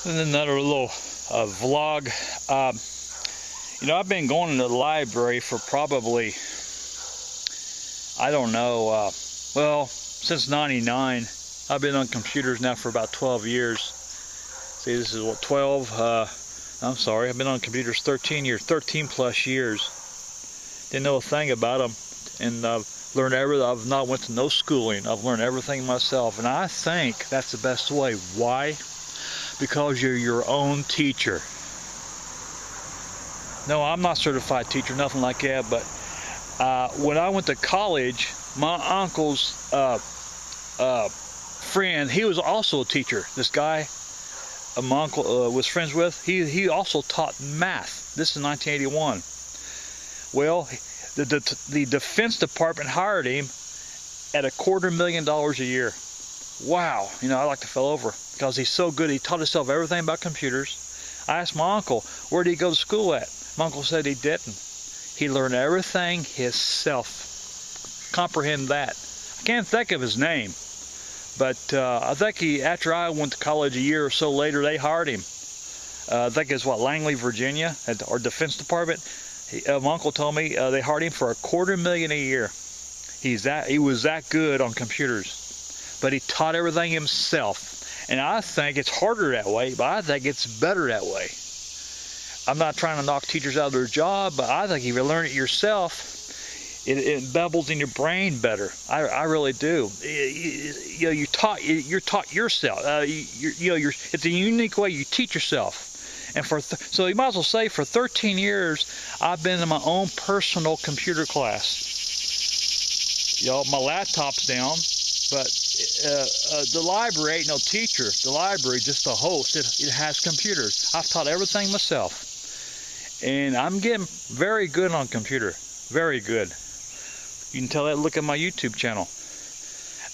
And another little vlog. You know, I've been going to the library for probably, I don't know, well, since '99. I've been on computers now for about 12 years. See, this is what, 12? I'm sorry, I've been on computers 13 years, 13 plus years. Didn't know a thing about them, and I've learned everything. I've not went to no schooling. I've learned everything myself, and I think that's the best way. Why? Because you're your own teacher. No, I'm not a certified teacher, nothing like that, but when I went to college, my uncle's friend, he was also a teacher. This guy my uncle was friends with, he also taught math. This is 1981. Well, the Defense Department hired him at $250,000 a year. Wow, you know, I like to fell over because he's so good. He taught himself everything about computers. I asked my uncle, where did he go to school at? My uncle said he didn't. He learned everything himself. Comprehend that. I can't think of his name, but I think after I went to college a year or so later, they hired him. I think it's what, Langley, Virginia, at our Defense Department. My uncle told me they hired him for $250,000 a year. He was that good on computers, but he taught everything himself. And I think it's harder that way, but I think it's better that way. I'm not trying to knock teachers out of their job, but I think if you learn it yourself, it bubbles in your brain better. I really do. You know, you're taught yourself. It's a unique way you teach yourself. And so you might as well say for 13 years, I've been in my own personal computer class. You know, my laptop's down, but the library ain't no teacher. The library just a host. It has computers. I've taught everything myself, and I'm getting very good on computer. Very good. You can tell that. Look at my YouTube channel.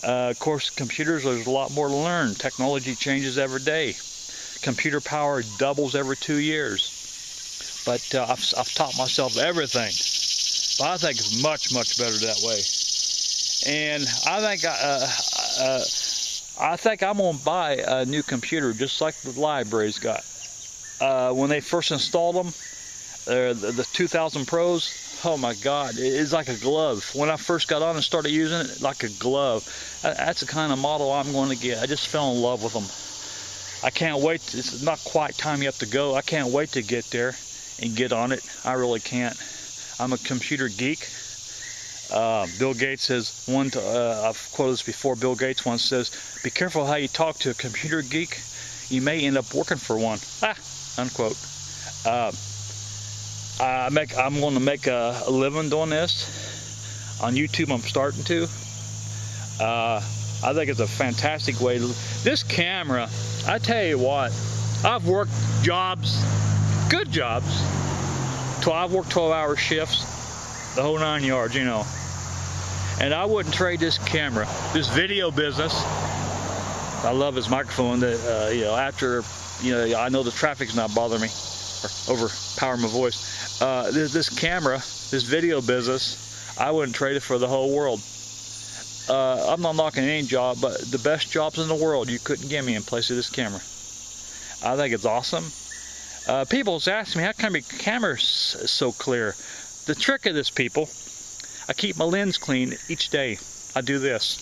Of course, computers, there's a lot more to learn. Technology changes every day. Computer power doubles every 2 years. But I've taught myself everything. But I think it's much, much better that way. And I think I'm gonna buy a new computer just like the library's got. When they first installed them, the 2000 Pros, oh my God, it's like a glove. When I first got on and started using it, like a glove. That's the kind of model I'm going to get. I just fell in love with them. I can't wait. It's not quite time yet to go. I can't wait to get there and get on it. I really can't. I'm a computer geek. Bill Gates says, I've quoted this before, Bill Gates once says, be careful how you talk to a computer geek. You may end up working for one. Unquote. I'm going to make a living doing this. On YouTube, I'm starting to. I think it's a fantastic way to. This camera, I tell you what, I've worked jobs, good jobs. I've worked 12-hour shifts, the whole 9 yards, you know. And I wouldn't trade this camera, this video business. I love this microphone. That you know, after I know the traffic's not bothering me or overpower my voice. This camera, this video business, I wouldn't trade it for the whole world. I'm not knocking any job, but the best jobs in the world you couldn't give me in place of this camera. I think it's awesome. People's asking me, how come your camera's so clear? The trick of this, people, I keep my lens clean each day. I do this.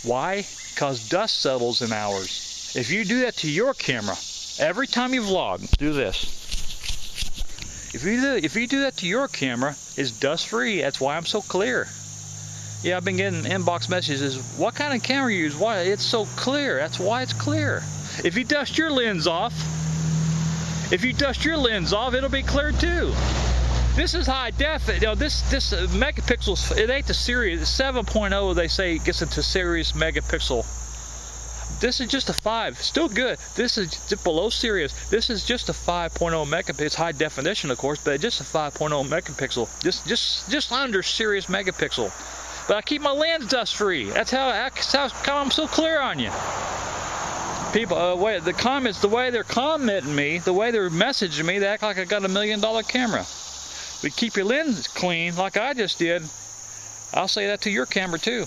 Why? Because dust settles in ours. If you do that to your camera, every time you vlog, do this. If you do that to your camera, it's dust free. That's why I'm so clear. Yeah, I've been getting inbox messages. What kind of camera you use? Why it's so clear? That's why it's clear. If you dust your lens off, it'll be clear too. This is high def. You know, this megapixels. It ain't the series. 7.0. They say gets into serious megapixel. This is just a 5, still good. This is just below serious. This is just a 5.0 megapixel. It's high definition, of course, but just a 5.0 megapixel. Just under serious megapixel. But I keep my lens dust free. That's how I'm so clear on you. People, the comments, the way they're commenting me, the way they're messaging me, they act like I got $1 million camera. But keep your lens clean, like I just did. I'll say that to your camera too.